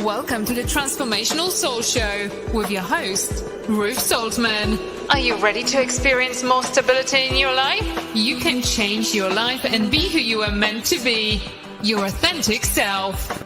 Welcome to the Transformational Soul Show with your host, Ruth Soltman. Are you ready to experience more stability in your life? You can change your life and be who you are meant to be, your authentic self.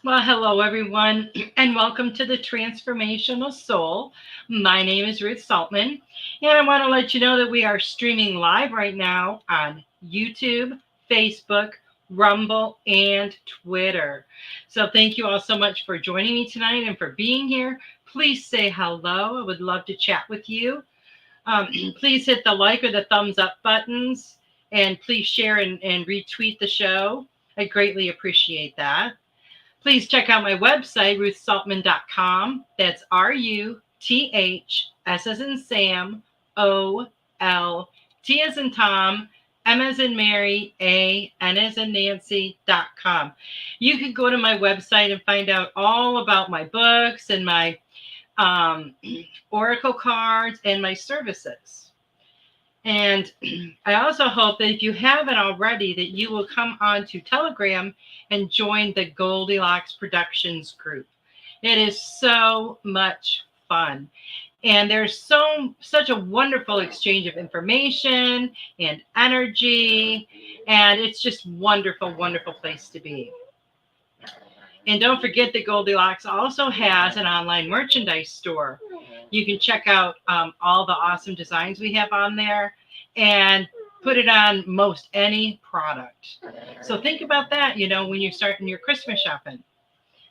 Well, hello, everyone, and welcome to the Transformational Soul. My name is Ruth Soltman, and I want to let you know that we are streaming live right now on YouTube, Facebook, Rumble, and Twitter. So thank you all so much for joining me tonight and for being here. Please say hello. I would love to chat with you. Please hit the like or the thumbs up buttons, and please share and retweet the show. I greatly appreciate that. Please check out my website, ruthsoltman.com. That's RUTH, S as in Sam, OL, T as in Tom, M as in Mary, A, N as in Nancy.com. You can go to my website and find out all about my books and my oracle cards and my services. And I also hope that if you haven't already, that you will come on to Telegram and join the Goldylocks Productions group. It is so much fun. And there's such a wonderful exchange of information and energy. And it's just wonderful, wonderful place to be. And don't forget that Goldylocks also has an online merchandise store. You can check out all the awesome designs we have on there and put it on most any product. So think about that, when you're starting your Christmas shopping.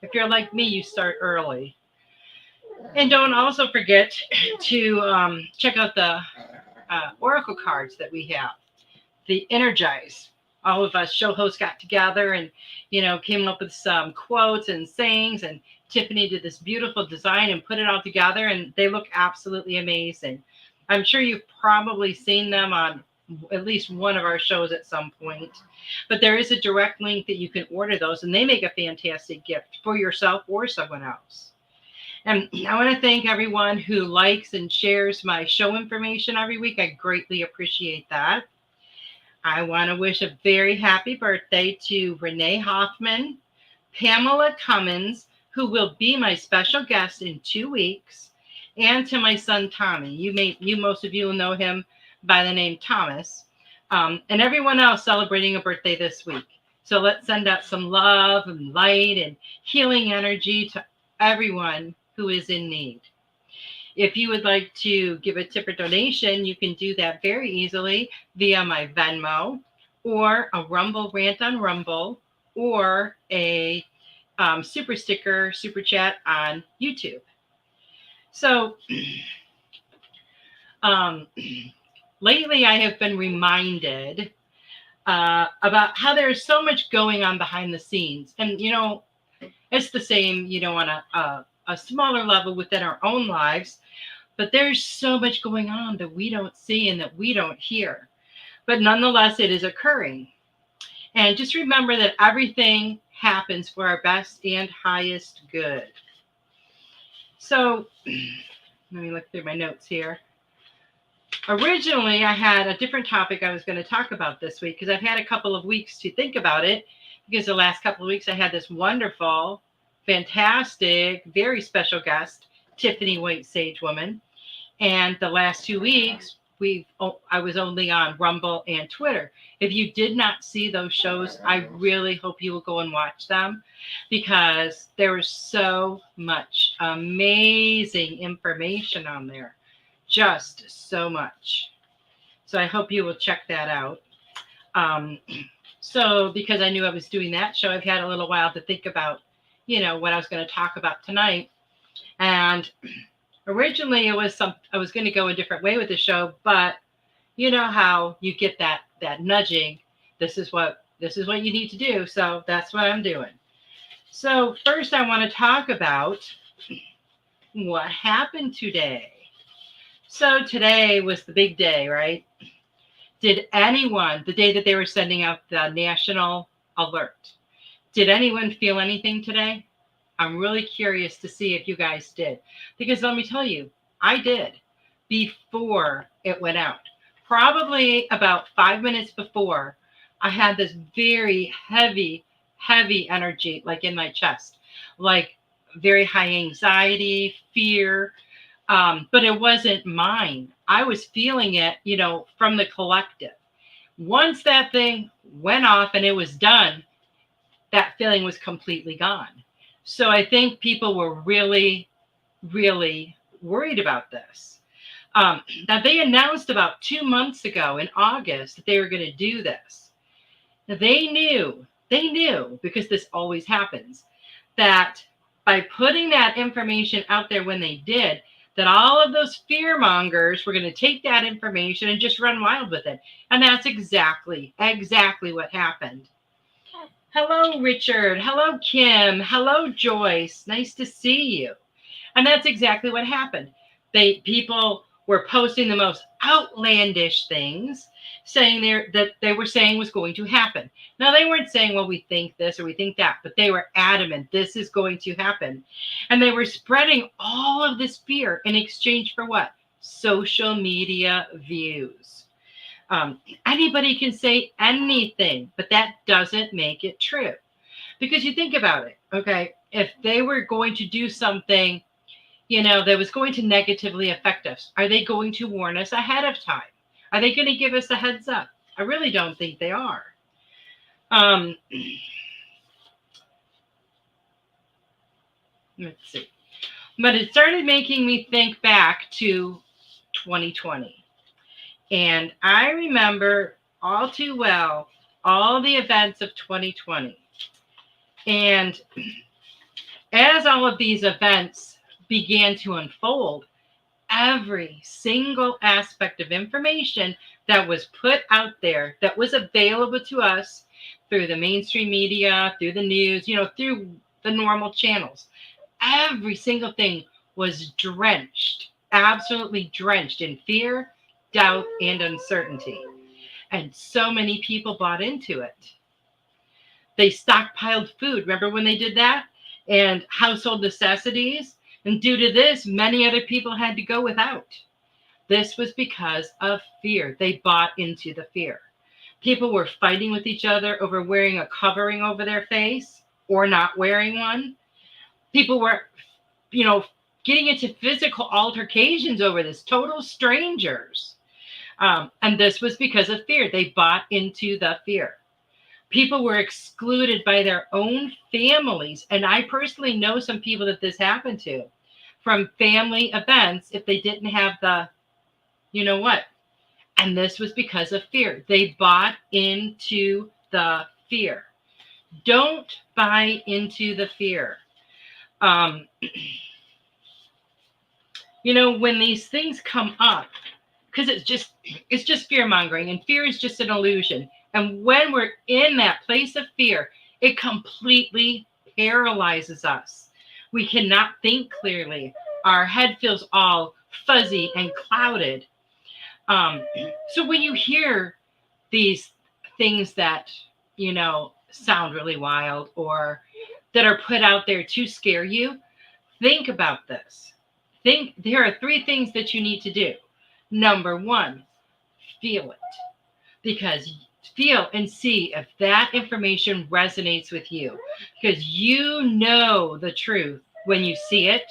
If you're like me, you start early. And don't also forget to check out the oracle cards that we have, the Energize. All of us show hosts got together and, came up with some quotes and sayings, and Tiffany did this beautiful design and put it all together, and they look absolutely amazing. I'm sure you've probably seen them on at least one of our shows at some point, but there is a direct link that you can order those, and they make a fantastic gift for yourself or someone else. And I want to thank everyone who likes and shares my show information every week. I greatly appreciate that. I want to wish a very happy birthday to Renee Hoffman, Pamela Cummins, who will be my special guest in 2 weeks, and to my son Tommy. Most of you will know him by the name Thomas, and everyone else celebrating a birthday this week. So let's send out some love and light and healing energy to everyone who is in need. If you would like to give a tip or donation, you can do that very easily via my Venmo or a Rumble rant on Rumble or a super sticker, super chat on YouTube. So lately I have been reminded about how there's so much going on behind the scenes. And, it's the same, on a smaller level within our own lives. But there's so much going on that we don't see and that we don't hear. But nonetheless, it is occurring. And just remember that everything happens for our best and highest good. So let me look through my notes here. Originally, I had a different topic I was going to talk about this week because I've had a couple of weeks to think about it, because the last couple of weeks I had this wonderful, fantastic, very special guest, Tiffany White Sage Woman. And the last 2 weeks, I was only on Rumble and Twitter. If you did not see those shows, I really hope you will go and watch them, because there is so much amazing information on there. Just so much. So I hope you will check that out. So because I knew I was doing that show, I've had a little while to think about, what I was going to talk about tonight. And originally I was going to go a different way with the show, but you know how you get that nudging. This is what you need to do. So that's what I'm doing. So first I want to talk about what happened today. So today was the big day, right? Did anyone, the day that they were sending out the national alert, did anyone feel anything today? I'm really curious to see if you guys did. Because let me tell you, I did before it went out. Probably about 5 minutes before, I had this very heavy, heavy energy, like in my chest, like very high anxiety, fear. But it wasn't mine. I was feeling it, from the collective. Once that thing went off and it was done, that feeling was completely gone. So I think people were really, really worried about this. Now, they announced about 2 months ago in August that they were going to do this. Now, they knew, because this always happens, that by putting that information out there when they did, that all of those fear mongers were going to take that information and just run wild with it. And that's exactly what happened. Hello, Richard. Hello, Kim. Hello, Joyce. Nice to see you. And that's exactly what happened. People were posting the most outlandish things, saying that they were saying was going to happen. Now, they weren't saying, well, we think this or we think that, but they were adamant this is going to happen. And they were spreading all of this fear in exchange for what? Social media views. Anybody can say anything, but that doesn't make it true. Because you think about it, okay? If they were going to do something, that was going to negatively affect us, are they going to warn us ahead of time? Are they going to give us a heads up? I really don't think they are. Let's see. But it started making me think back to 2020. And I remember all too well all the events of 2020. And as all of these events began to unfold, every single aspect of information that was put out there, that was available to us through the mainstream media, through the news, through the normal channels, every single thing was drenched, absolutely drenched in fear, doubt, and uncertainty. And so many people bought into it. They stockpiled food. Remember when they did that? And household necessities. And due to this, many other people had to go without. This was because of fear. They bought into the fear. People were fighting with each other over wearing a covering over their face or not wearing one. People were, getting into physical altercations over this, total strangers. And this was because of fear. They bought into the fear. People were excluded by their own families. And I personally know some people that this happened to from family events if they didn't have the, what. And this was because of fear. They bought into the fear. Don't buy into the fear. When these things come up, because it's just fear mongering, and fear is just an illusion. And when we're in that place of fear, it completely paralyzes us. We cannot think clearly. Our head feels all fuzzy and clouded. So when you hear these things that, sound really wild or that are put out there to scare you, think about this. There are 3 things that you need to do. Number 1, feel it. Because feel and see if that information resonates with you. Because you know the truth when you see it,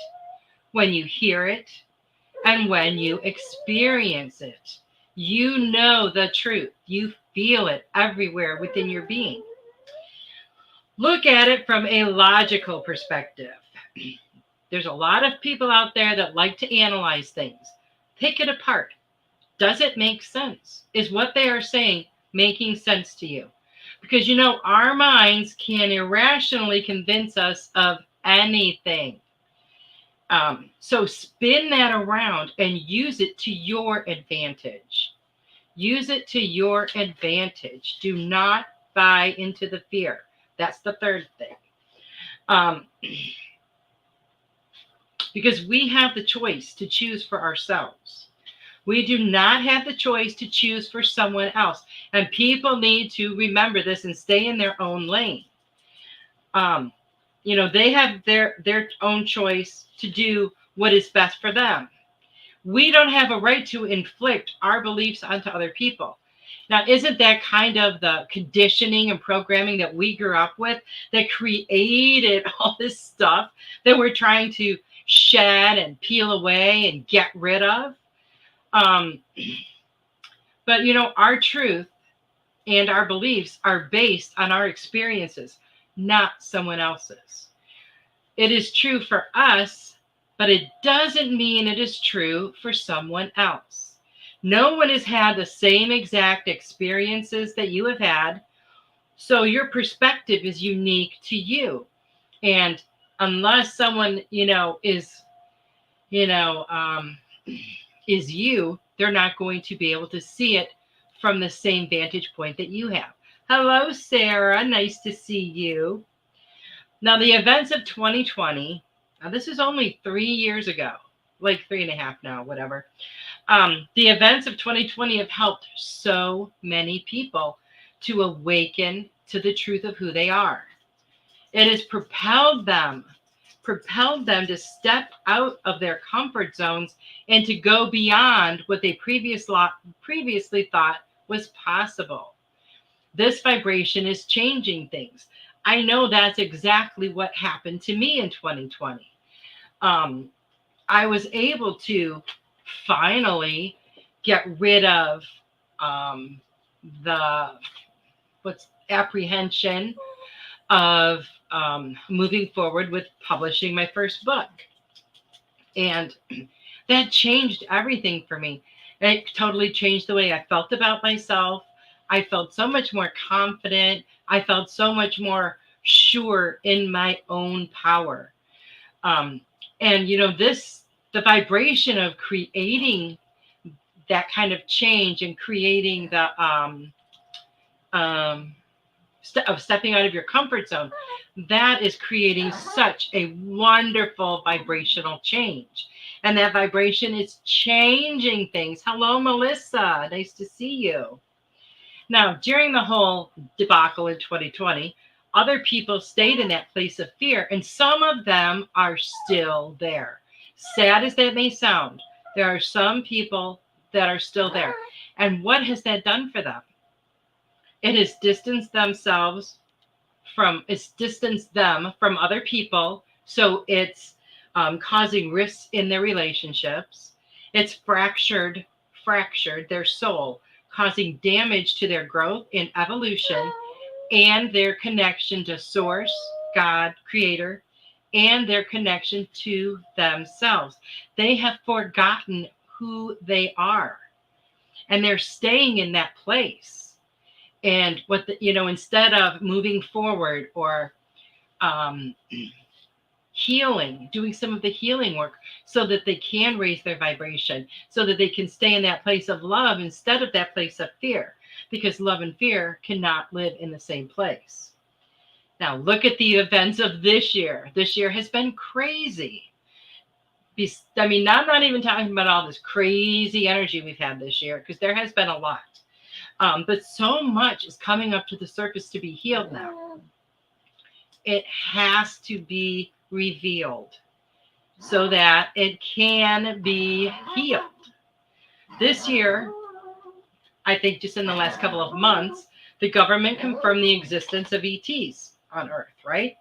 when you hear it, and when you experience it. You know the truth. You feel it everywhere within your being. Look at it from a logical perspective. There's a lot of people out there that like to analyze things. Pick it apart. Does it make sense? Is what they are saying making sense to you? Because, our minds can irrationally convince us of anything. So spin that around and use it to your advantage. Use it to your advantage. Do not buy into the fear. That's the 3rd thing. Because we have the choice to choose for ourselves. We do not have the choice to choose for someone else. And people need to remember this and stay in their own lane. they have their own choice to do what is best for them. We don't have a right to inflict our beliefs onto other people. Now, isn't that kind of the conditioning and programming that we grew up with that created all this stuff that we're trying to shed and peel away and get rid of? Um, but, our truth and our beliefs are based on our experiences, not someone else's. It is true for us, but it doesn't mean it is true for someone else. No one has had the same exact experiences that you have had, so your perspective is unique to you. And unless someone, you know, um, is you, they're not going to be able to see it from the same vantage point that you have. Hello, Sarah. Nice to see you. Now, the events of 2020, now this is only 3 years ago, like 3.5 now, whatever. The events of 2020 have helped so many people to awaken to the truth of who they are. It has propelled them to step out of their comfort zones and to go beyond what they previously thought was possible. This vibration is changing things. I know that's exactly what happened to me in 2020. I was able to finally get rid of the apprehension of moving forward with publishing my first book. And that changed everything for me. It totally changed the way I felt about myself. I felt so much more confident. I felt so much more sure in my own power. And, the vibration of creating that kind of change and creating the of stepping out of your comfort zone, that is creating such a wonderful vibrational change. And that vibration is changing things. Hello, Melissa. Nice to see you. Now, during the whole debacle in 2020, other people stayed in that place of fear, and some of them are still there. Sad as that may sound, there are some people that are still there. And what has that done for them? It has distanced them from other people. So it's causing rifts in their relationships. It's fractured their soul, causing damage to their growth and evolution and their connection to Source, God, Creator, and their connection to themselves. They have forgotten who they are, and they're staying in that place. And instead of moving forward or healing, doing some of the healing work so that they can raise their vibration, so that they can stay in that place of love instead of that place of fear, because love and fear cannot live in the same place. Now, look at the events of this year. This year has been crazy. I mean, I'm not even talking about all this crazy energy we've had this year, because there has been a lot. But so much is coming up to the surface to be healed now. It has to be revealed so that it can be healed. This year, I think just in the last couple of months, the government confirmed the existence of ETs on Earth, right?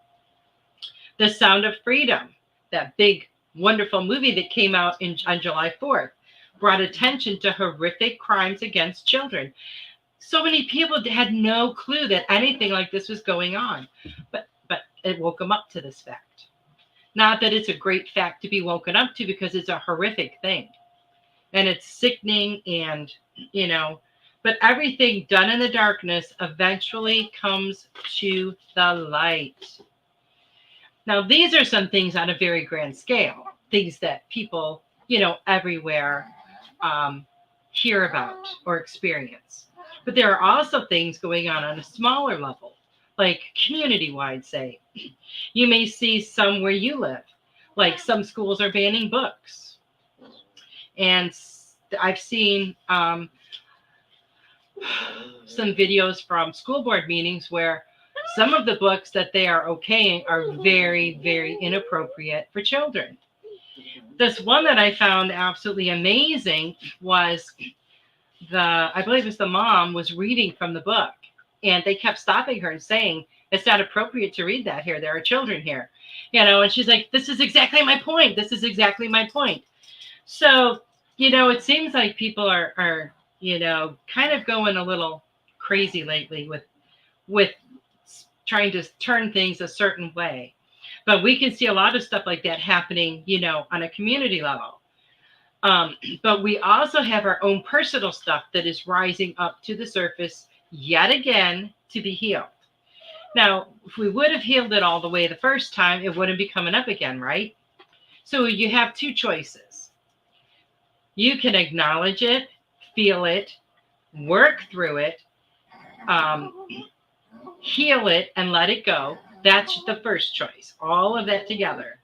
The Sound of Freedom, that big, wonderful movie that came out on July 4th, brought attention to horrific crimes against children. So many people had no clue that anything like this was going on, but it woke them up to this fact. Not that it's a great fact to be woken up to, because it's a horrific thing and it's sickening, and but everything done in the darkness eventually comes to the light. Now, these are some things on a very grand scale, things that people, everywhere hear about or experience. But there are also things going on a smaller level, like community-wide, say. You may see some where you live, like some schools are banning books. And I've seen some videos from school board meetings where Some of the books that they are okaying are very, very inappropriate for children. This one that I found absolutely amazing was I believe it's the mom was reading from the book, and they kept stopping her and saying, it's not appropriate to read that here. There are children here, and she's like, this is exactly my point. This is exactly my point. So, it seems like people are kind of going a little crazy lately with trying to turn things a certain way. But we can see a lot of stuff like that happening, on a community level. But we also have our own personal stuff that is rising up to the surface yet again to be healed. Now, if we would have healed it all the way the first time, it wouldn't be coming up again, right? So you have two choices. You can acknowledge it, feel it, work through it, heal it, and let it go. That's the first choice, all of that together.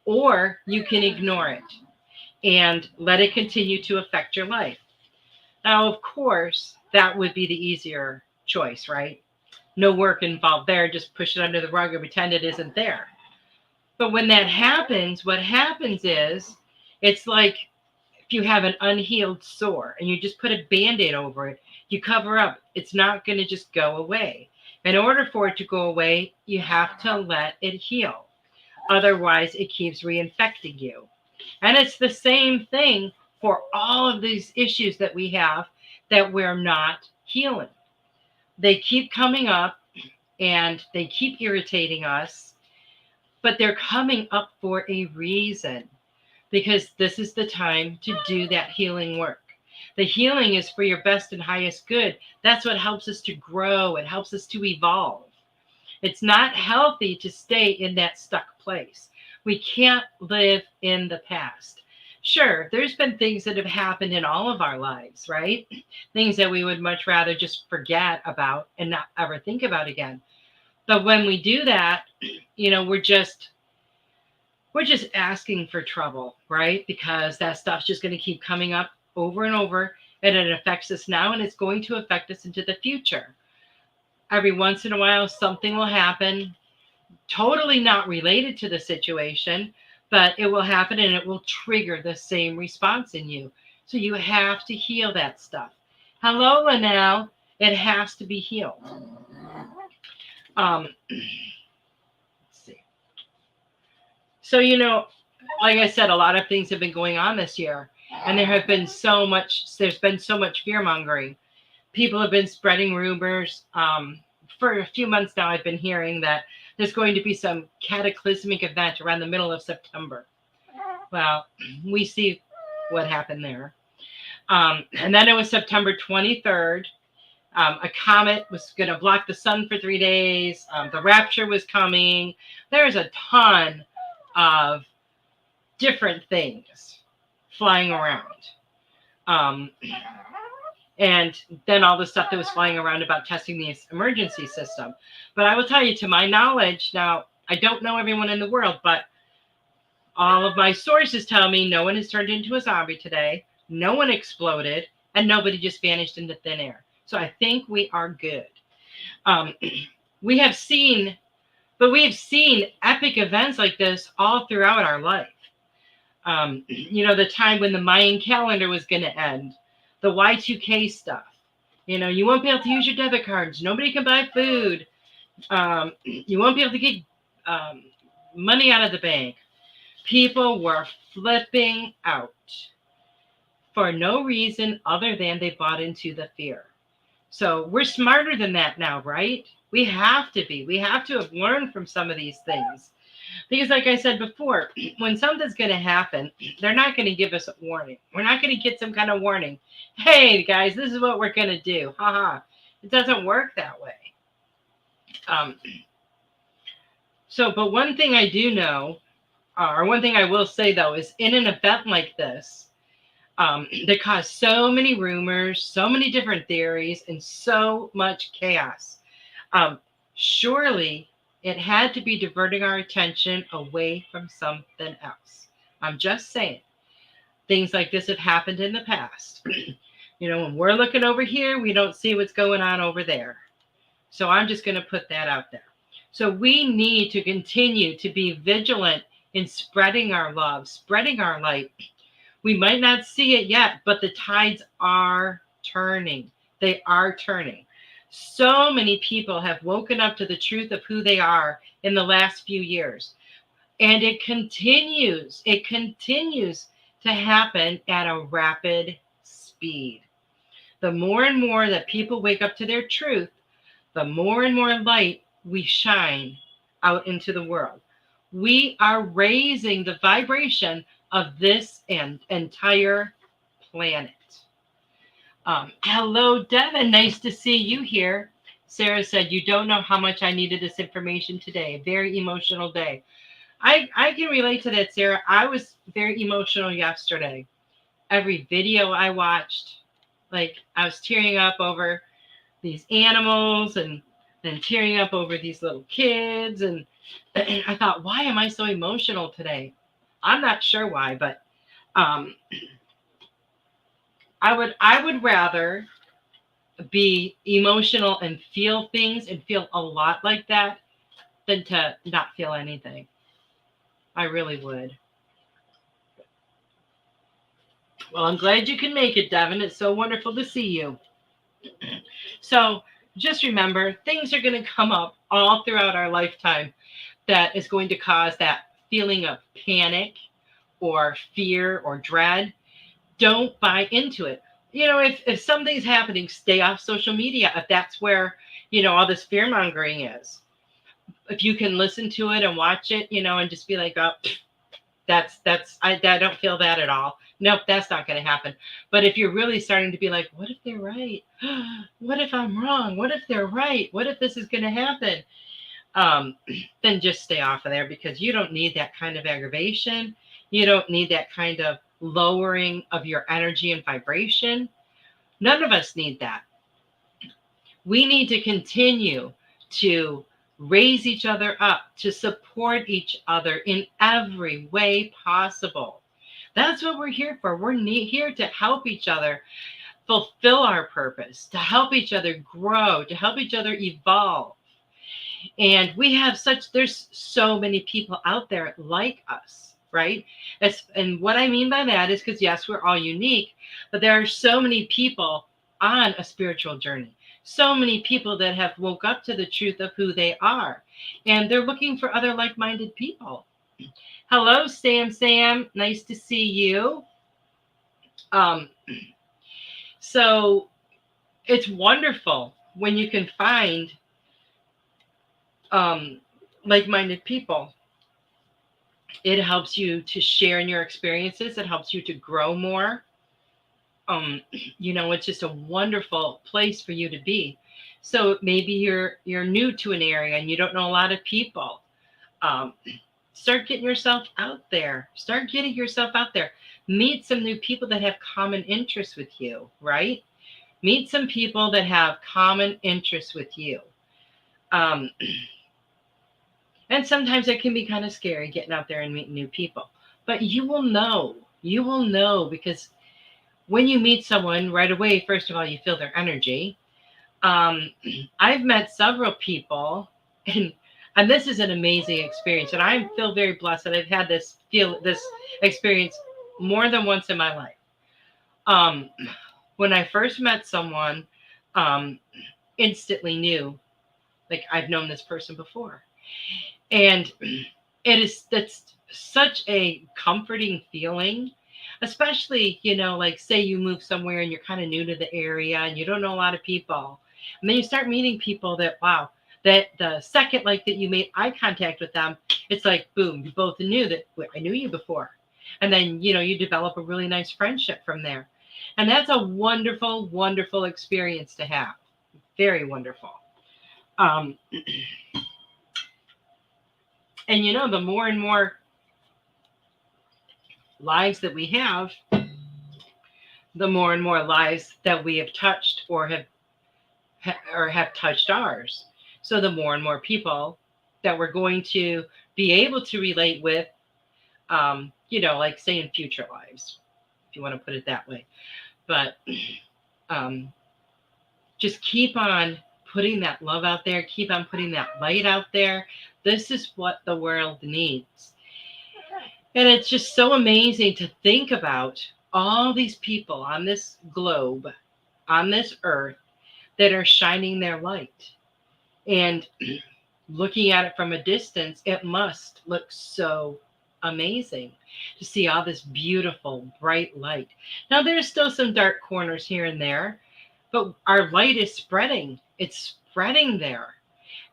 Or you can ignore it and let it continue to affect your life. Now, of course, that would be the easier choice, right? No work involved there, just push it under the rug or pretend it isn't there. But when that happens, what happens is, it's like if you have an unhealed sore and you just put a Band-Aid over it, you cover up, it's not going to just go away. In order for it to go away, you have to let it heal. Otherwise, it keeps reinfecting you. And it's the same thing for all of these issues that we have that we're not healing. They keep coming up and they keep irritating us, but they're coming up for a reason, because this is the time to do that healing work. The healing is for your best and highest good. That's what helps us to grow. It helps us to evolve. It's not healthy to stay in that stuck place. We can't live in the past. Sure, there's been things that have happened in all of our lives, right? Things that we would much rather just forget about and not ever think about again. But when we do that, we're just asking for trouble, right? Because that stuff's just going to keep coming up over and over, and it affects us now, and it's going to affect us into the future. Every once in a while, something will happen, totally not related to the situation, but it will happen and it will trigger the same response in you. So you have to heal that stuff. Hello, Linnell. It has to be healed. Let's see. So, like I said, a lot of things have been going on this year, and there's been so much fear mongering. People have been spreading rumors. For a few months now, I've been hearing that there's going to be some cataclysmic event around the middle of September. Well, we see what happened there. And then it was September 23rd. A comet was going to block the sun for 3 days. The rapture was coming. There's a ton of different things flying around. And then all the stuff that was flying around about testing the emergency system. But I will tell you, to my knowledge, now, I don't know everyone in the world, but all of my sources tell me no one has turned into a zombie today, no one exploded, and nobody just vanished into thin air. So I think we are good. We have seen epic events like this all throughout our life. The time when the Mayan calendar was going to end. The Y2K stuff. You won't be able to use your debit cards. Nobody can buy food. You won't be able to get money out of the bank. People were flipping out for no reason other than they bought into the fear. So we're smarter than that now, right? We have to be. We have to have learned from some of these things. Because like I said before, when something's going to happen, they're not going to give us a warning. We're not going to get some kind of warning. Hey, guys, this is what we're going to do. Haha. It doesn't work that way. But one thing I do know, or one thing I will say, though, is in an event like this, that caused so many rumors, so many different theories, and so much chaos, surely it had to be diverting our attention away from something else. I'm just saying. Things like this have happened in the past. When we're looking over here, we don't see what's going on over there. So I'm just going to put that out there. So we need to continue to be vigilant in spreading our love, spreading our light. We might not see it yet, but the tides are turning. They are turning. So many people have woken up to the truth of who they are in the last few years. And it continues to happen at a rapid speed. The more and more that people wake up to their truth, the more and more light we shine out into the world. We are raising the vibration of this entire planet. Hello, Devin. Nice to see you here. Sarah said, you don't know how much I needed this information today. Very emotional day. I can relate to that, Sarah. I was very emotional yesterday. Every video I watched, like I was tearing up over these animals and then tearing up over these little kids. And I thought, why am I so emotional today? I'm not sure why, but I would rather be emotional and feel things and feel a lot like that than to not feel anything. I really would. Well, I'm glad you can make it, Devin. It's so wonderful to see you. So just remember, things are going to come up all throughout our lifetime that is going to cause that feeling of panic or fear or dread. Don't buy into it. If something's happening, stay off social media if that's where, all this fear mongering is. If you can listen to it and watch it, and just be like, oh, I don't feel that at all. Nope, that's not going to happen. But if you're really starting to be like, what if they're right? What if I'm wrong? What if they're right? What if this is going to happen? Then just stay off of there, because you don't need that kind of aggravation. You don't need that kind of lowering of your energy and vibration. None of us need that. We need to continue to raise each other up, to support each other in every way possible. That's what we're here for. We're here to help each other fulfill our purpose, to help each other grow, to help each other evolve. And there's so many people out there like us, right? And what I mean by that is because, yes, we're all unique, but there are so many people on a spiritual journey. So many people that have woke up to the truth of who they are, and they're looking for other like-minded people. Hello, Sam. Nice to see you. So it's wonderful when you can find like-minded people. It helps you to share in your experiences. It helps you to grow more. It's just a wonderful place for you to be. So maybe you're new to an area and you don't know a lot of people. Start getting yourself out there. Meet some new people that have common interests with you, right? Meet some people that have common interests with you. And sometimes it can be kind of scary getting out there and meeting new people. But you will know, because when you meet someone right away, first of all, you feel their energy. I've met several people, and this is an amazing experience. And I feel very blessed that I've had this experience more than once in my life. When I first met someone, instantly knew, like, I've known this person before. And that's such a comforting feeling, especially, like, say you move somewhere and you're kind of new to the area and you don't know a lot of people. And then you start meeting people that, wow, that the second that you made eye contact with them, it's like, boom, you both knew that I knew you before. And then, you develop a really nice friendship from there. And that's a wonderful, wonderful experience to have. Very wonderful. And the more and more lives that we have, the more and more lives that we have touched or have touched ours. So the more and more people that we're going to be able to relate with, like, say, in future lives, if you want to put it that way. But just keep on putting that love out there. Keep on putting that light out there. This is what the world needs. And it's just so amazing to think about all these people on this globe, on this earth, that are shining their light. And looking at it from a distance, it must look so amazing to see all this beautiful, bright light. Now, there's still some dark corners here and there, but our light is spreading. It's spreading there.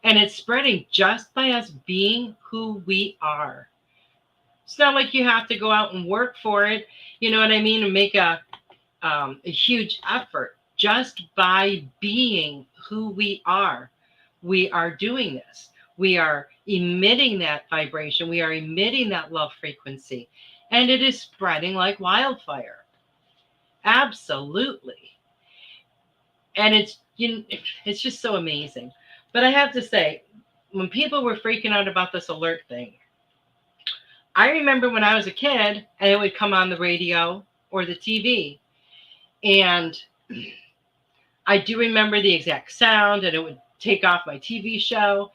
And it's spreading just by us being who we are. It's not like you have to go out and work for it, you know what I mean, and make a huge effort. Just by being who we are doing this. We are emitting that vibration. We are emitting that love frequency. And it is spreading like wildfire. Absolutely. And it's just so amazing. But I have to say, when people were freaking out about this alert thing, I remember when I was a kid and it would come on the radio or the TV. And I do remember the exact sound, and it would take off my TV show.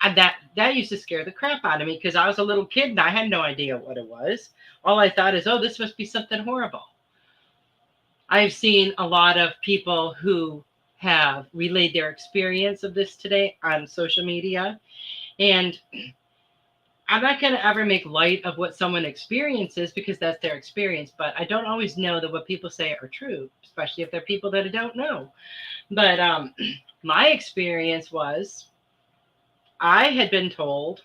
And that used to scare the crap out of me because I was a little kid and I had no idea what it was. All I thought is, oh, this must be something horrible. I've seen a lot of people who have relayed their experience of this today on social media. And I'm not going to ever make light of what someone experiences because that's their experience. But I don't always know that what people say are true, especially if they're people that I don't know. But my experience was I had been told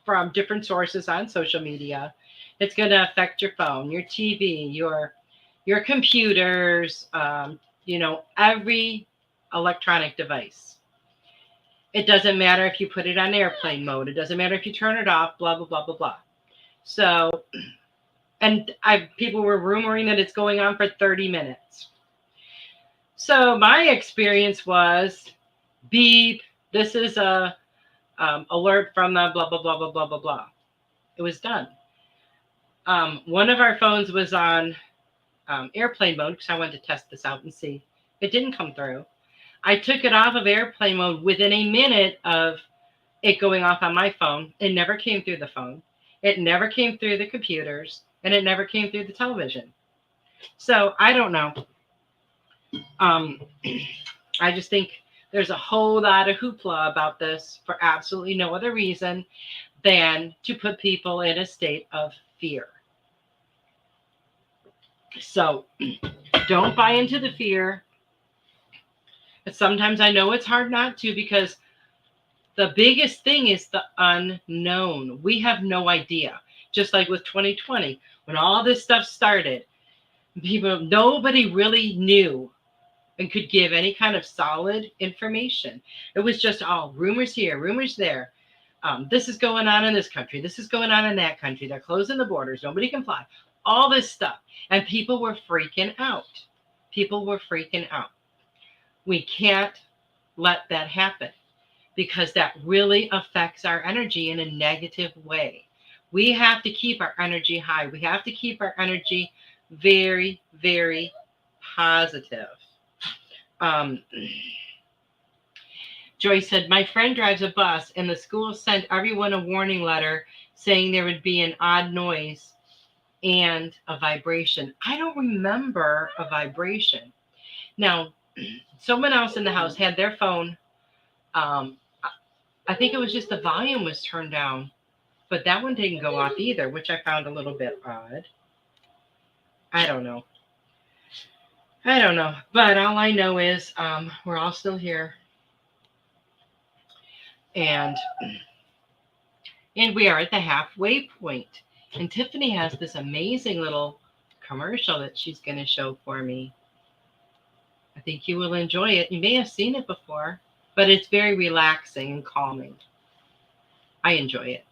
from different sources on social media, it's going to affect your phone, your TV, your computers, every electronic device. It doesn't matter if you put it on airplane mode. It doesn't matter if you turn it off, blah, blah, blah, blah, blah. So, and people were rumoring that it's going on for 30 minutes. So my experience was, beep, this is a alert from the blah, blah, blah, blah, blah, blah, blah. It was done. One of our phones was on airplane mode because I wanted to test this out and see. It didn't come through. I took it off of airplane mode within a minute of it going off on my phone. It never came through the phone. It never came through the computers, and it never came through the television. So I don't know. I just think there's a whole lot of hoopla about this for absolutely no other reason than to put people in a state of fear. So don't buy into the fear. But sometimes I know it's hard not to because the biggest thing is the unknown. We have no idea. Just like with 2020, when all this stuff started, nobody really knew and could give any kind of solid information. It was just all rumors here, rumors there. This is going on in this country. This is going on in that country. They're closing the borders. Nobody can fly. All this stuff. And people were freaking out. People were freaking out. We can't let that happen because that really affects our energy in a negative way. We have to keep our energy high. We have to keep our energy very, very positive. Joy said, my friend drives a bus and the school sent everyone a warning letter saying there would be an odd noise and a vibration. I don't remember a vibration. Now, someone else in the house had their phone. I think it was just the volume was turned down, but that one didn't go off either, which I found a little bit odd. I don't know. But all I know is we're all still here. And we are at the halfway point. And Tiffany has this amazing little commercial that she's going to show for me. I think you will enjoy it. You may have seen it before, but it's very relaxing and calming. I enjoy it.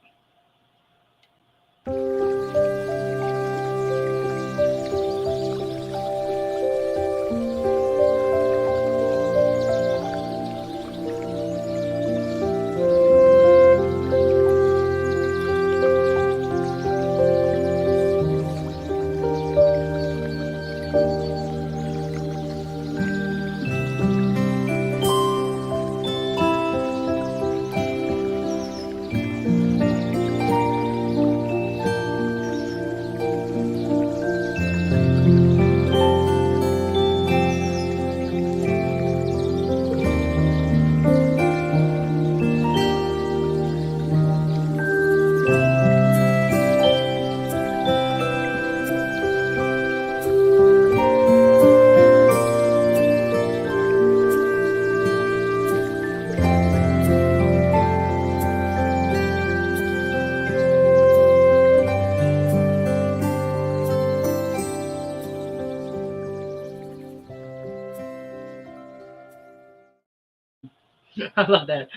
I love that.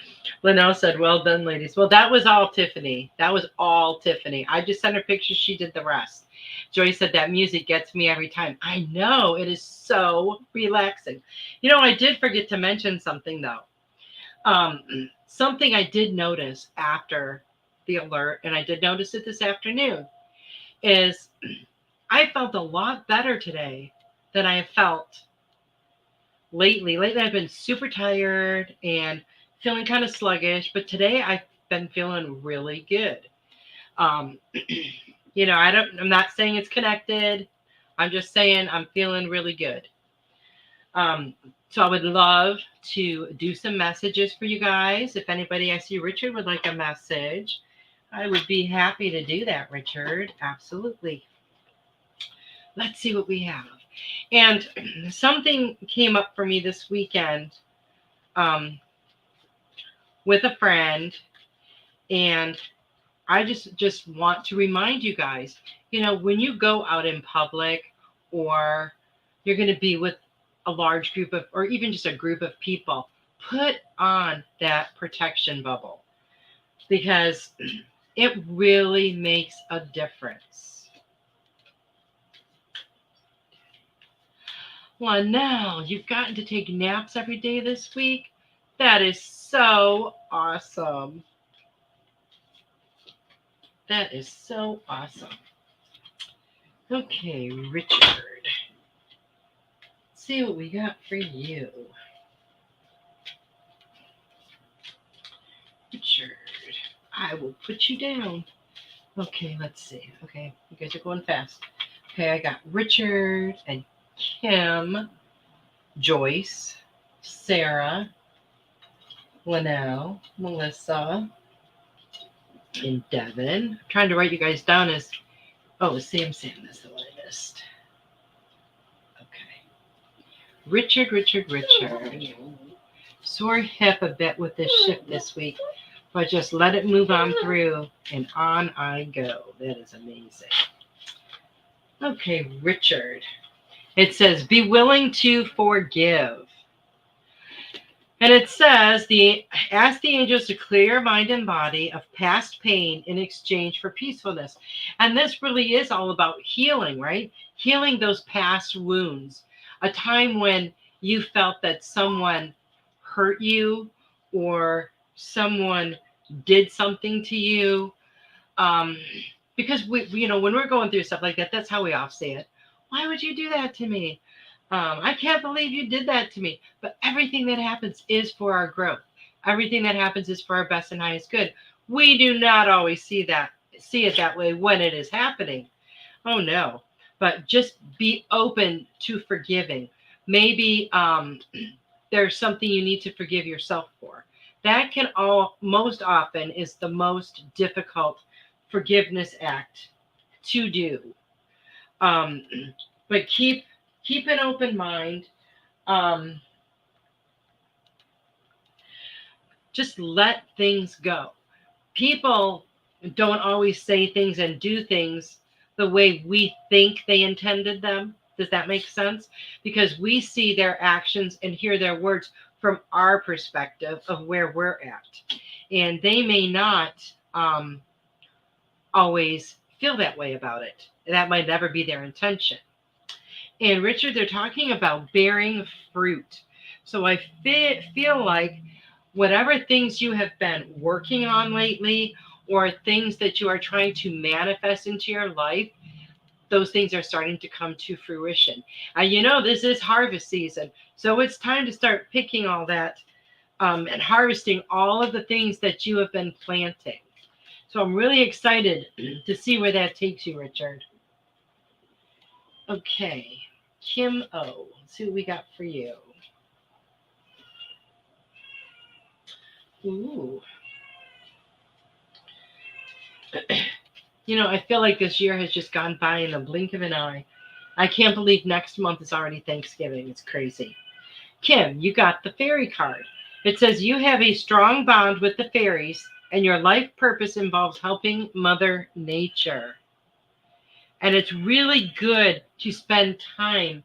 Linnell said, well done, ladies. Well, that was all Tiffany. That was all Tiffany. I just sent her pictures. She did the rest. Joy said, that music gets me every time. I know. It is so relaxing. You know, I did forget to mention something, though. Something I did notice after the alert, and I did notice it this afternoon, is I felt a lot better today than I have felt lately. Lately, I've been super tired and feeling kind of sluggish, but today I've been feeling really good. Um, I'm not saying it's connected. I'm just saying I'm feeling really good. So I would love to do some messages for you guys. If anybody, I see Richard would like a message, I would be happy to do that, Richard. Absolutely. Let's see what we have. And something came up for me this weekend with a friend, and I just want to remind you guys, when you go out in public, or you're going to be with a large group of, or even just a group of people, put on that protection bubble, because it really makes a difference. Well, now you've gotten to take naps every day this week. That is so awesome. That is so awesome. Okay, Richard. Let's see what we got for you. Richard, I will put you down. Okay, let's see. Okay, you guys are going fast. Okay, I got Richard and Kim, Joyce, Sarah, Linnell, Melissa, and Devin. I'm trying to write you guys down as, Sam, that's the one I missed. Okay. Richard. Sore hip a bit with this shift this week, but just let it move on through, and on I go. That is amazing. Okay, Richard. It says, be willing to forgive. And it says, ask the angels to clear your mind and body of past pain in exchange for peacefulness. And this really is all about healing, right? Healing those past wounds. A time when you felt that someone hurt you, or someone did something to you. Because we when we're going through stuff like that, that's how we all say it. Why would you do that to me? I can't believe you did that to me. But everything that happens is for our growth. Everything that happens is for our best and highest good. We do not always see it that way when it is happening. Oh no. But just be open to forgiving. Maybe there's something you need to forgive yourself for. That most often is the most difficult forgiveness act to do. But keep an open mind. Just let things go. People don't always say things and do things the way we think they intended them. Does that make sense? Because we see their actions and hear their words from our perspective of where we're at. And they may not always feel that way about it. That might never be their intention. And Richard, they're talking about bearing fruit. So I feel like whatever things you have been working on lately, or things that you are trying to manifest into your life, those things are starting to come to fruition. And this is harvest season. So it's time to start picking all that and harvesting all of the things that you have been planting. So I'm really excited to see where that takes you, Richard. Okay, Kim O. Let's see what we got for you. Ooh. I feel like this year has just gone by in the blink of an eye. I can't believe next month is already Thanksgiving. It's crazy. Kim, you got the fairy card. It says you have a strong bond with the fairies, and your life purpose involves helping Mother Nature. And it's really good to spend time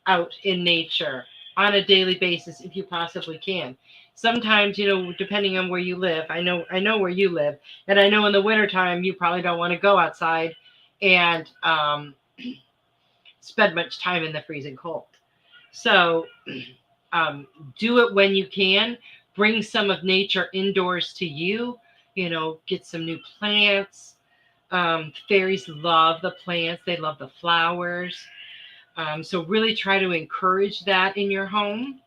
out in nature on a daily basis if you possibly can. sometimes, depending on where you live, I know where you live, and I know in the wintertime you probably don't want to go outside and spend much time in the freezing cold. So do it when you can. Bring some of nature indoors to you. Get some new plants. Fairies love the plants. They love the flowers. So really try to encourage that in your home.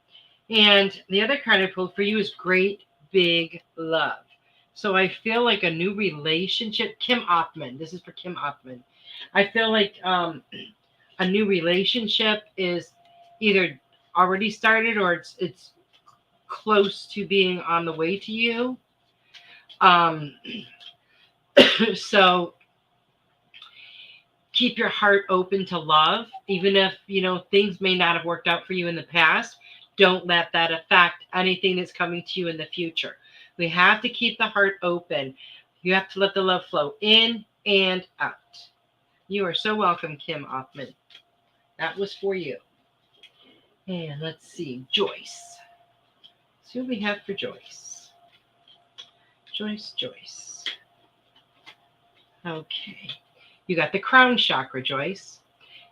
And the other card I pulled for you is Great Big Love. So I feel like a new relationship. Kim Oppman. This is for Kim Oppman. I feel like a new relationship is either already started or it's close to being on the way to you. So keep your heart open to love, even if, things may not have worked out for you in the past. Don't let that affect anything that's coming to you in the future. We have to keep the heart open. You have to let the love flow in and out. You are so welcome, Kim Oppman. That was for you. And let's see, Joyce. See what we have for Joyce. Joyce. Okay. You got the crown chakra, Joyce.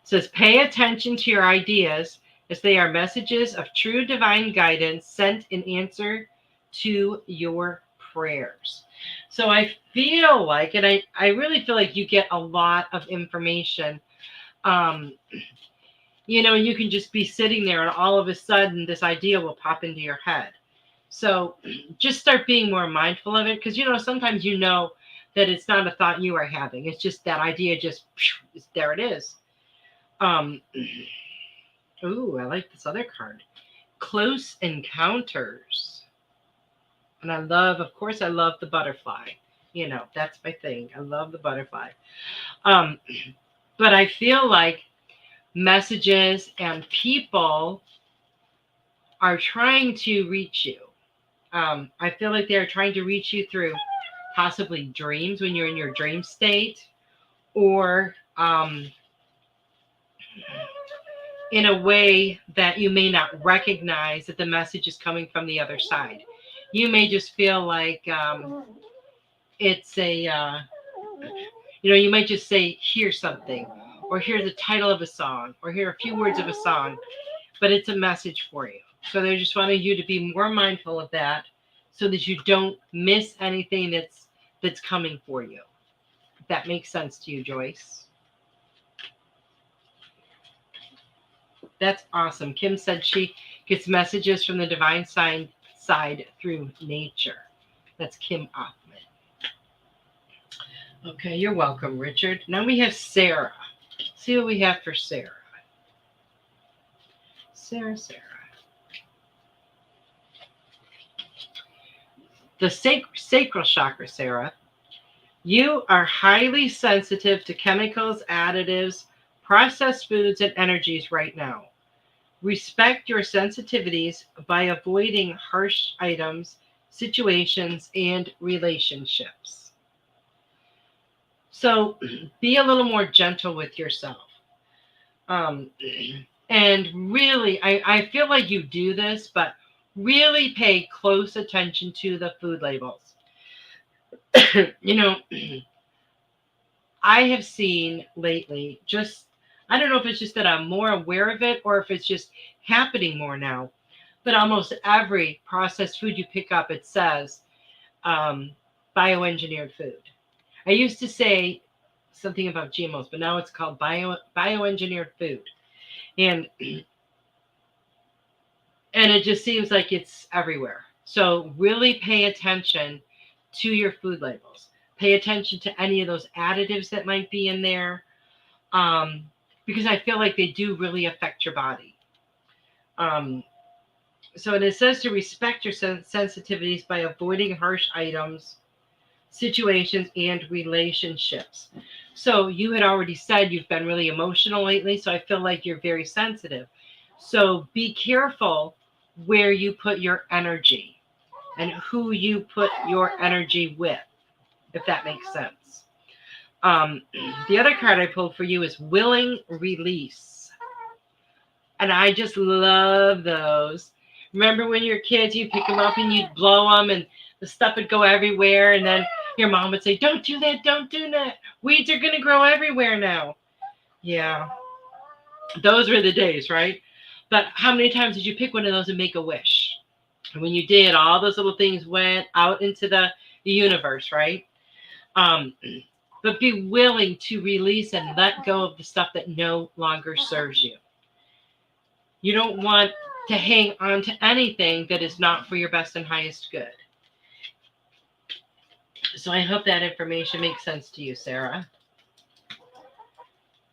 It says, pay attention to your ideas as they are messages of true divine guidance sent in answer to your prayers. So I feel like, and I really feel like you get a lot of information. You can just be sitting there and all of a sudden this idea will pop into your head. So just start being more mindful of it, because, sometimes that it's not a thought you are having. It's just that idea there it is. Ooh, I like this other card. Close Encounters. And I love the butterfly. That's my thing. I love the butterfly. But I feel like messages and people are trying to reach you. I feel like they're trying to reach you through possibly dreams when you're in your dream state, or in a way that you may not recognize that the message is coming from the other side. You may just feel like it's a, you might just say, hear something, or hear the title of a song, or hear a few words of a song, but it's a message for you. So they just wanted you to be more mindful of that so that you don't miss anything that's coming for you. If that makes sense to you, Joyce. That's awesome. Kim said she gets messages from the divine side through nature. That's Kim Oppman. Okay, you're welcome, Richard. Now we have Sarah. See what we have for Sarah. Sarah. The sacral chakra, Sarah. You are highly sensitive to chemicals, additives, processed foods, and energies right now. Respect your sensitivities by avoiding harsh items, situations, and relationships. So be a little more gentle with yourself. And really, I feel like you do this, but really pay close attention to the food labels. I have seen lately, I don't know if it's just that I'm more aware of it or if it's just happening more now, but almost every processed food you pick up, it says bioengineered food. I used to say something about GMOs, but now it's called bioengineered food. And it just seems like it's everywhere. So really pay attention to your food labels. Pay attention to any of those additives that might be in there, because I feel like they do really affect your body. So it says to respect your sensitivities by avoiding harsh items, situations, and relationships. So you had already said you've been really emotional lately, so I feel like you're very sensitive. So be careful where you put your energy and who you put your energy with, if that makes sense. The other card I pulled for you is Willing Release. And I just love those Remember when you were kids, you'd pick them up and you'd blow them and the stuff would go everywhere. And then your mom would say, don't do that, don't do that. Weeds are going to grow everywhere now. Yeah, those were the days, right? But how many times did you pick one of those and make a wish? And when you did, all those little things went out into the universe, right? But be willing to release and let go of the stuff that no longer serves you. You don't want to hang on to anything that is not for your best and highest good. So I hope that information makes sense to you, Sarah.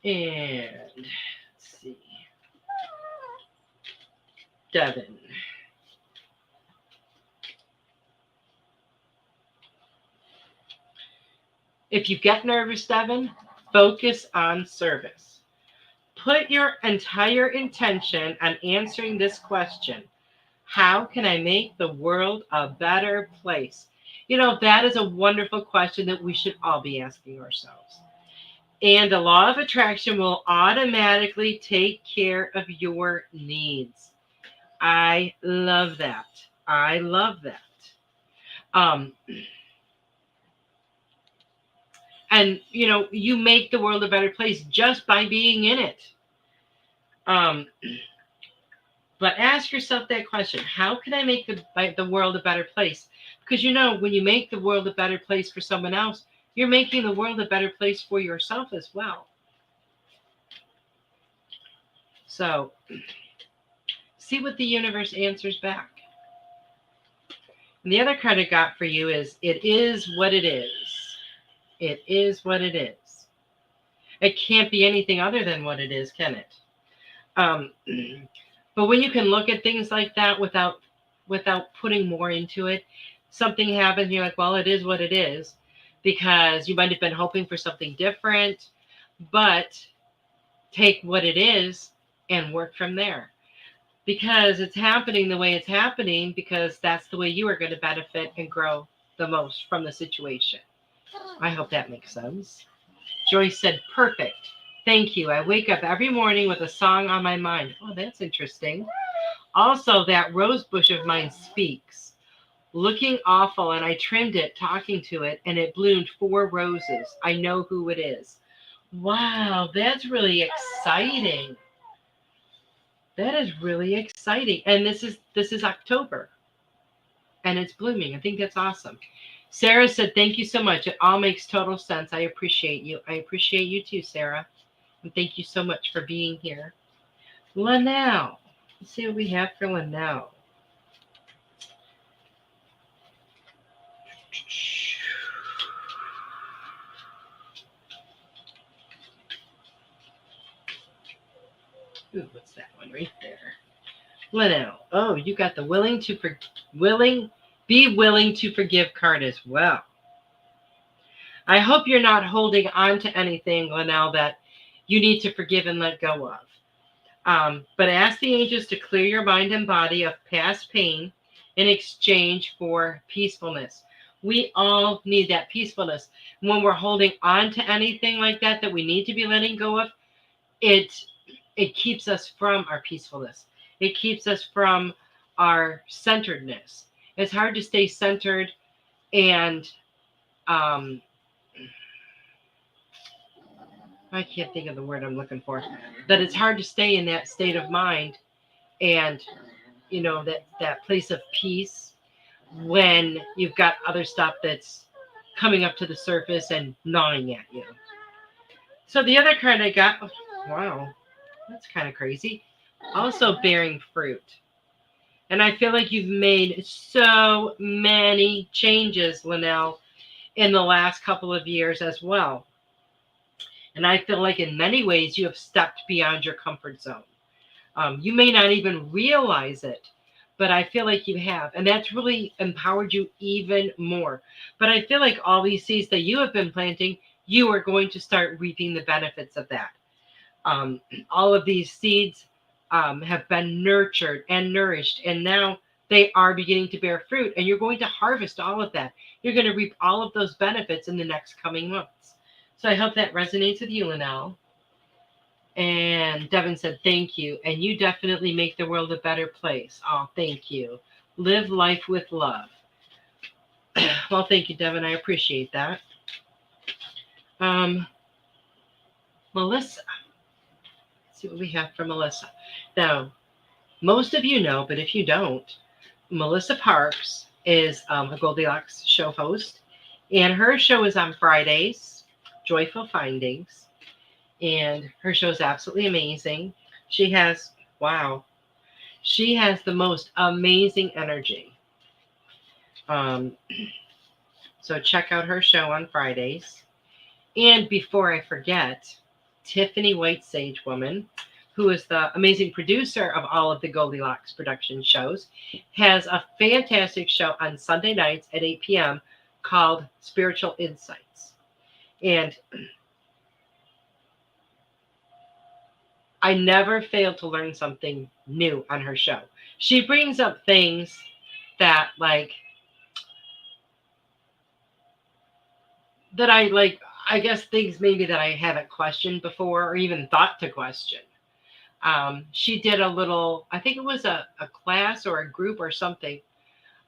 And let's see. Devin. If you get nervous, Devin, focus on service. Put your entire intention on answering this question. How can I make the world a better place? You know, that is a wonderful question that we should all be asking ourselves. And the law of attraction will automatically take care of your needs. I love that. I love that. And, you know, you make the world a better place just by being in it. But ask yourself that question. How can I make the world a better place? Because, you know, when you make the world a better place for someone else, you're making the world a better place for yourself as well. So see what the universe answers back. And the other card I got for you is, it is what it is. It is what it is. It can't be anything other than what it is, can it? But when you can look at things like that without putting more into it, something happens, you're like, well, it is what it is, because you might have been hoping for something different, but take what it is and work from there. Because it's happening the way it's happening, because that's the way you are going to benefit and grow the most from the situation. I hope that makes sense. Joyce said, perfect. Thank you. I wake up every morning with a song on my mind. Oh, that's interesting. Also, that rose bush of mine speaks. Looking awful, and I trimmed it, talking to it, and it bloomed 4 roses. I know who it is. Wow, that's really exciting. That is really exciting. And this is October, and it's blooming. I think that's awesome. Sarah said, thank you so much. It all makes total sense. I appreciate you. I appreciate you too, Sarah. And thank you so much for being here. Linnell. Let's see what we have for Linnell. Ooh, what's that one right there? Linnell. Oh, you got the be willing to forgive card as well. I hope you're not holding on to anything, Linnell, that you need to forgive and let go of. But ask the angels to clear your mind and body of past pain in exchange for peacefulness. We all need that peacefulness. When we're holding on to anything like that we need to be letting go of, it keeps us from our peacefulness. It keeps us from our centeredness. It's hard to stay centered and I can't think of the word I'm looking for. That it's hard to stay in that state of mind and, you know, that place of peace when you've got other stuff that's coming up to the surface and gnawing at you. So the other card I got, oh, wow, that's kind of crazy. Also bearing fruit. And I feel like you've made so many changes, Linnell, in the last couple of years as well. And I feel like in many ways you have stepped beyond your comfort zone. You may not even realize it, but I feel like you have. And that's really empowered you even more. But I feel like all these seeds that you have been planting, you are going to start reaping the benefits of that. All of these seeds have been nurtured and nourished, and now they are beginning to bear fruit, and you're going to harvest all of that. You're going to reap all of those benefits in the next coming months. So I hope that resonates with you, Linnell. And Devin said, thank you. And you definitely make the world a better place. Oh, thank you. Live life with love. Well, thank you, Devin. I appreciate that. Melissa. Let's see what we have from Melissa. Now, most of you know, but if you don't, Melissa Parks is a Goldylocks show host. And her show is on Fridays, Joyful Findings. And her show is absolutely amazing. She has the most amazing energy. So check out her show on Fridays. And before I forget, Tiffany White Sage Woman, who is the amazing producer of all of the Goldylocks Productions shows, has a fantastic show on Sunday nights at 8 p.m. called Spiritual Insights. And I never fail to learn something new on her show. She brings up things that I guess things maybe that I haven't questioned before or even thought to question. She did a little, I think it was a class or a group or something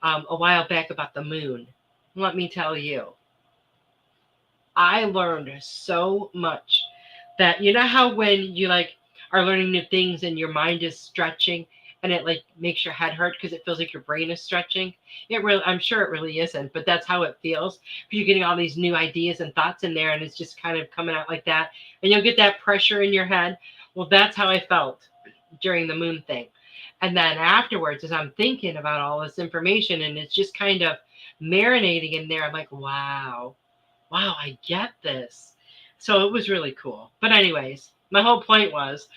a while back about the moon. Let me tell you, I learned so much that, you know how when you are learning new things and your mind is stretching and it makes your head hurt because it feels like your brain is stretching. I'm sure it really isn't, but that's how it feels. You're getting all these new ideas and thoughts in there and it's just kind of coming out like that. And you'll get that pressure in your head. Well, that's how I felt during the moon thing. And then afterwards, as I'm thinking about all this information and it's just kind of marinating in there, I'm like, wow, I get this. So it was really cool. But anyways, my whole point was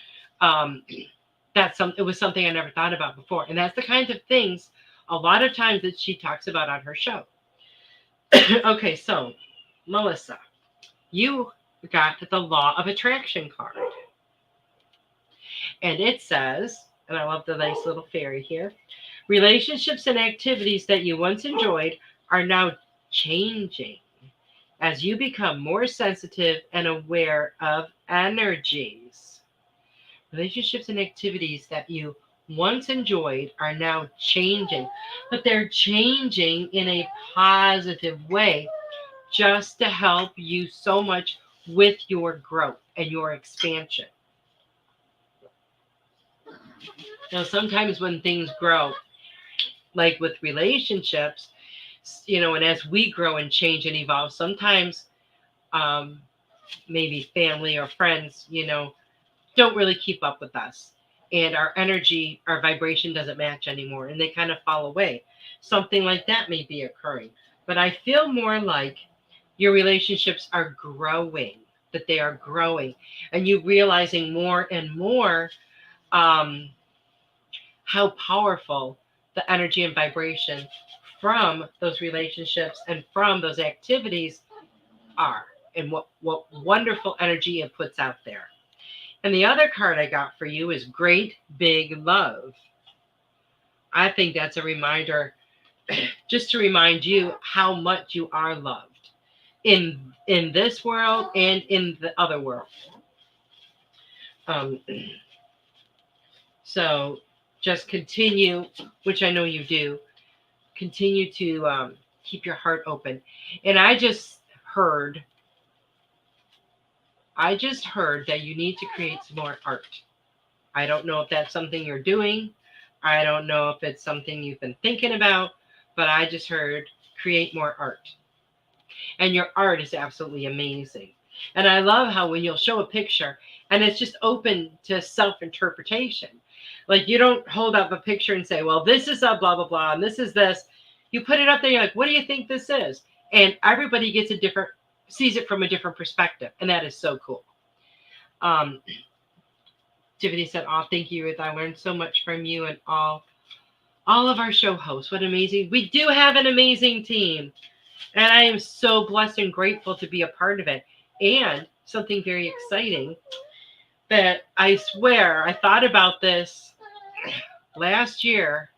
it was something I never thought about before. And that's the kinds of things a lot of times that she talks about on her show. Okay, so Melissa, you got the Law of Attraction card. And it says, and I love the nice little fairy here, relationships and activities that you once enjoyed are now changing as you become more sensitive and aware of energies. Relationships and activities that you once enjoyed are now changing, but they're changing in a positive way just to help you so much with your growth and your expansion. Now, sometimes when things grow, like with relationships, and as we grow and change and evolve, sometimes maybe family or friends, don't really keep up with us. And our energy, our vibration doesn't match anymore. And they kind of fall away. Something like that may be occurring. But I feel more like your relationships are growing, that they are growing. And you realizing more and more how powerful the energy and vibration from those relationships and from those activities are, and what wonderful energy it puts out there. And the other card I got for you is Great Big Love. I think that's a reminder, just to remind you how much you are loved in this world and in the other world. So just continue, which I know you do, continue to keep your heart open. And I just heard that you need to create some more art. I don't know if that's something you're doing. I don't know if it's something you've been thinking about, but I just heard create more art. And your art is absolutely amazing. And I love how when you'll show a picture and it's just open to self-interpretation. Like you don't hold up a picture and say, well, this is a blah, blah, blah, and this is this. You put it up there, you're like, what do you think this is? And everybody gets sees it from a different perspective. And that is so cool. Tiffany said, oh, thank you, Ruth. I learned so much from you and all of our show hosts. What amazing. We do have an amazing team. And I am so blessed and grateful to be a part of it. And something very exciting that I swear I thought about this last year,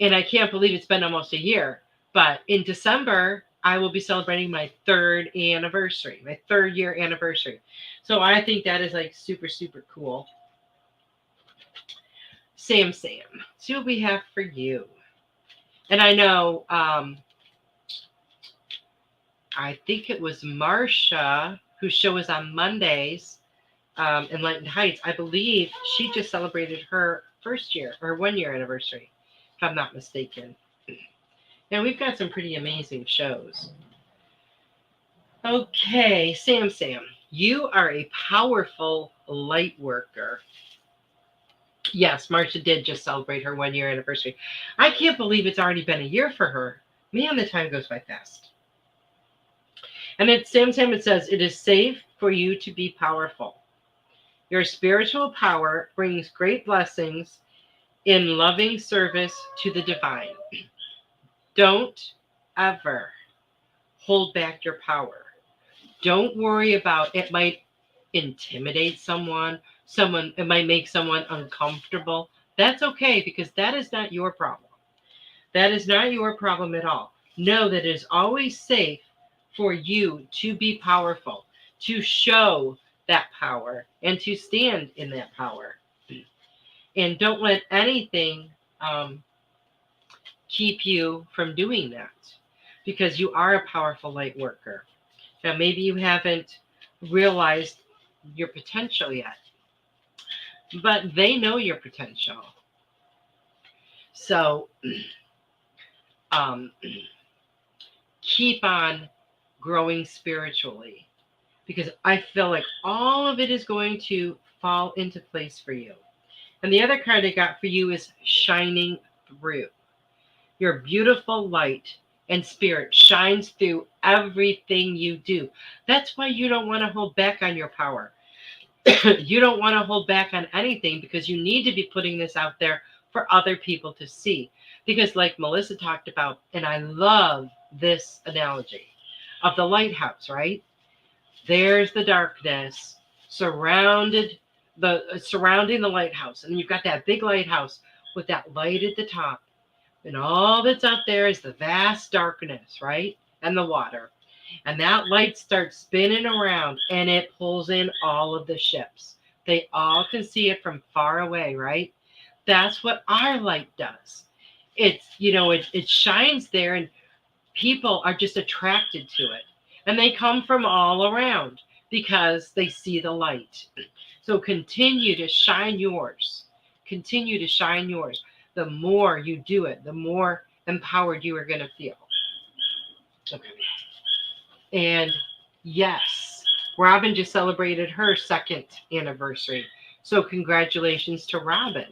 and I can't believe it's been almost a year. But in December, I will be celebrating my third year anniversary. So I think that is like super, super cool. Sam, see what we have for you. And I know, I think it was Marsha, whose show is on Mondays, Enlightened Heights. I believe she just celebrated her 1 year anniversary, if I'm not mistaken. And we've got some pretty amazing shows. Okay, Sam, you are a powerful light worker. Yes, Marsha did just celebrate her 1 year anniversary. I can't believe it's already been a year for her. Man, the time goes by fast. And at Sam, it says, it is safe for you to be powerful. Your spiritual power brings great blessings in loving service to the divine. Don't ever hold back your power. Don't worry about it. Might intimidate someone. It might make someone uncomfortable. That's okay, because that is not your problem. That is not your problem at all. Know that it is always safe for you to be powerful, to show that power, and to stand in that power. And don't let anything keep you from doing that, because you are a powerful light worker. Now, maybe you haven't realized your potential yet, but they know your potential. So keep on growing spiritually, because I feel like all of it is going to fall into place for you. And the other card I got for you is shining through. Your beautiful light and spirit shines through everything you do. That's why you don't want to hold back on your power. You don't want to hold back on anything, because you need to be putting this out there for other people to see. Because like Melissa talked about, and I love this analogy of the lighthouse, right? There's the darkness surrounding the lighthouse. And you've got that big lighthouse with that light at the top. And all that's out there is the vast darkness, right? And the water. And that light starts spinning around, and it pulls in all of the ships. They all can see it from far away, right? That's what our light does. It's, it shines there, and people are just attracted to it. And they come from all around because they see the light. So continue to shine yours. Continue to shine yours. The more you do it, the more empowered you are going to feel. Okay. And yes, Robin just celebrated her 2nd anniversary. So congratulations to Robin.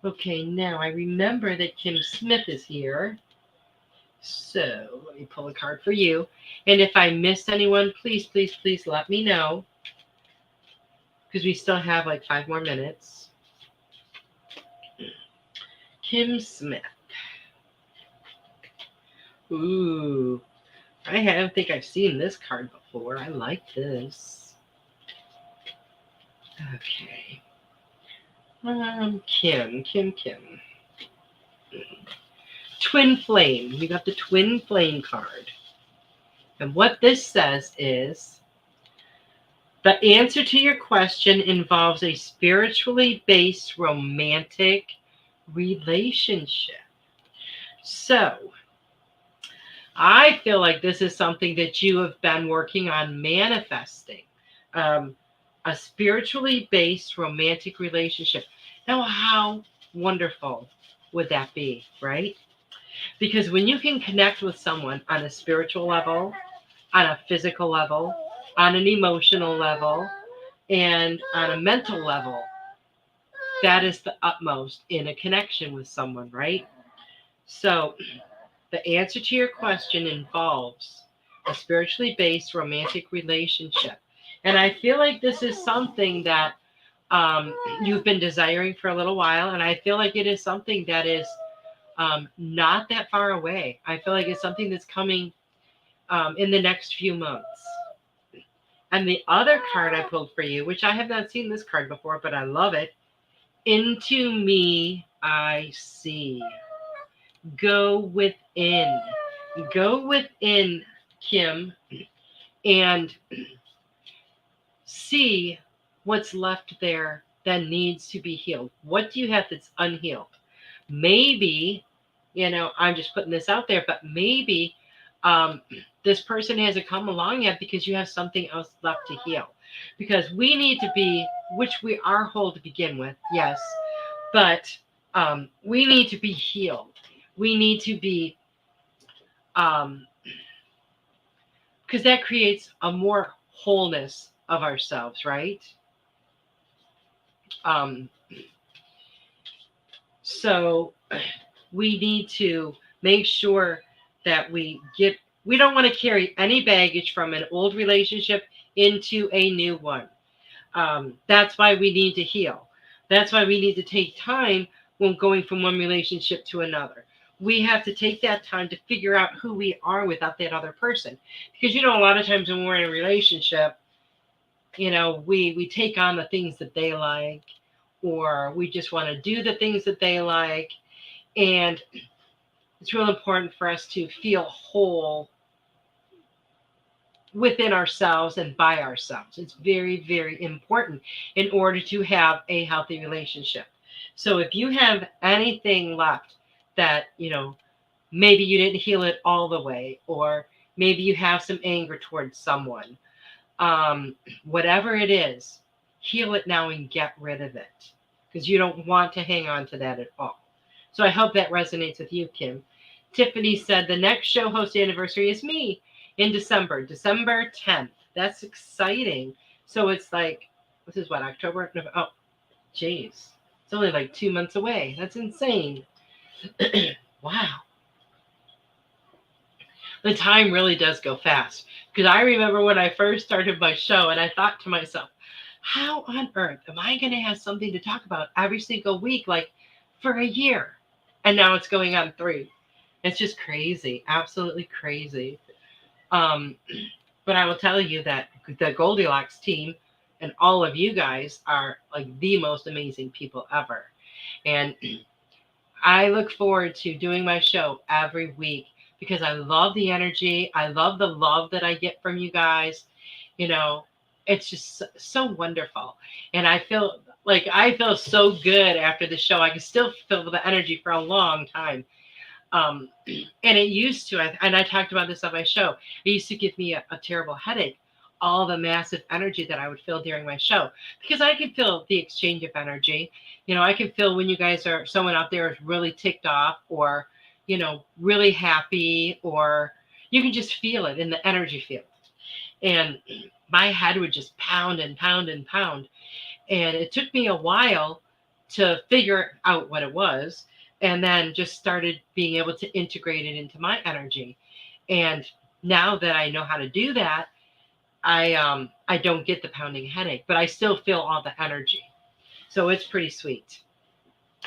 Okay, now I remember that Kim Smith is here. So let me pull a card for you. And if I missed anyone, please, please, please let me know, because we still have like 5 more minutes. Kim Smith. Ooh, I don't think I've seen this card before. I like this. Okay. Kim. Twin Flame. You got the Twin Flame card. And what this says is, the answer to your question involves a spiritually based romantic relationship. So, I feel like this is something that you have been working on manifesting. A spiritually based romantic relationship. Now, how wonderful would that be, right? Because when you can connect with someone on a spiritual level, on a physical level, on an emotional level, and on a mental level, that is the utmost in a connection with someone, right? So the answer to your question involves a spiritually based romantic relationship. And I feel like this is something that you've been desiring for a little while. And I feel like it is something that is not that far away. I feel like it's something that's coming in the next few months. And the other card I pulled for you, which I have not seen this card before, but I love it. Into me, I see. Go within. go within, Kim, and see what's left there that needs to be healed. What do you have that's unhealed? Maybe, I'm just putting this out there, but maybe this person hasn't come along yet because you have something else left to heal. Because we need to be, which we are whole to begin with, yes, but we need to be healed. We need to be, because that creates a more wholeness of ourselves, right? So we need to make sure that we don't want to carry any baggage from an old relationship into a new one. That's why we need to heal. That's why we need to take time when going from one relationship to another. We have to take that time to figure out who we are without that other person. Because, a lot of times when we're in a relationship, we take on the things that they like, or we just want to do the things that they like. And it's real important for us to feel whole within ourselves and by ourselves. It's very, very important in order to have a healthy relationship. So if you have anything left that, maybe you didn't heal it all the way, or maybe you have some anger towards someone, whatever it is, heal it now and get rid of it, because you don't want to hang on to that at all. So I hope that resonates with you, Kim. Tiffany said the next show host anniversary is me in December 10th. That's exciting. So it's like, this is what, October? Oh, geez. It's only like 2 months away. That's insane. Wow. The time really does go fast. Because I remember when I first started my show and I thought to myself, how on earth am I going to have something to talk about every single week, like for a year? And now it's going on 3. It's just crazy. Absolutely crazy. But I will tell you that the Goldylocks team and all of you guys are like the most amazing people ever. And I look forward to doing my show every week because I love the energy. I love the love that I get from you guys. It's just so wonderful. And I feel so good after the show. I can still feel the energy for a long time. And it used to, and I talked about this on my show, it used to give me a terrible headache, all the massive energy that I would feel during my show, because I can feel the exchange of energy. I can feel when you guys are, someone out there is really ticked off or, really happy, or you can just feel it in the energy field. And my head would just pound and pound and pound. And it took me a while to figure out what it was. And then just started being able to integrate it into my energy. And now that I know how to do that, I don't get the pounding headache, but I still feel all the energy. So it's pretty sweet.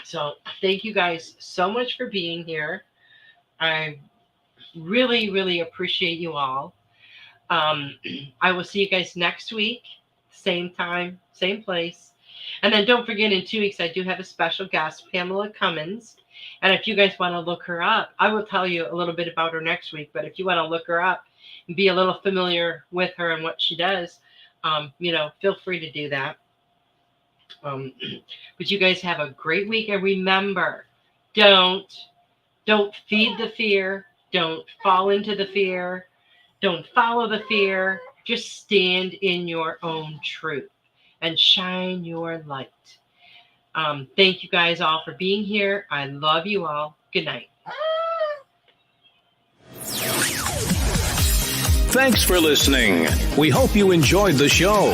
So thank you guys so much for being here. I really, really appreciate you all. I will see you guys next week, same time, same place. And then don't forget, in 2 weeks, I do have a special guest, Pamela Cummins. And if you guys want to look her up, I will tell you a little bit about her next week. But if you want to look her up and be a little familiar with her and what she does, feel free to do that. But you guys have a great week. And remember, don't feed the fear. Don't fall into the fear. Don't follow the fear. Just stand in your own truth and shine your light. Thank you guys all for being here. I love you all. Good night. Thanks for listening. We hope you enjoyed the show.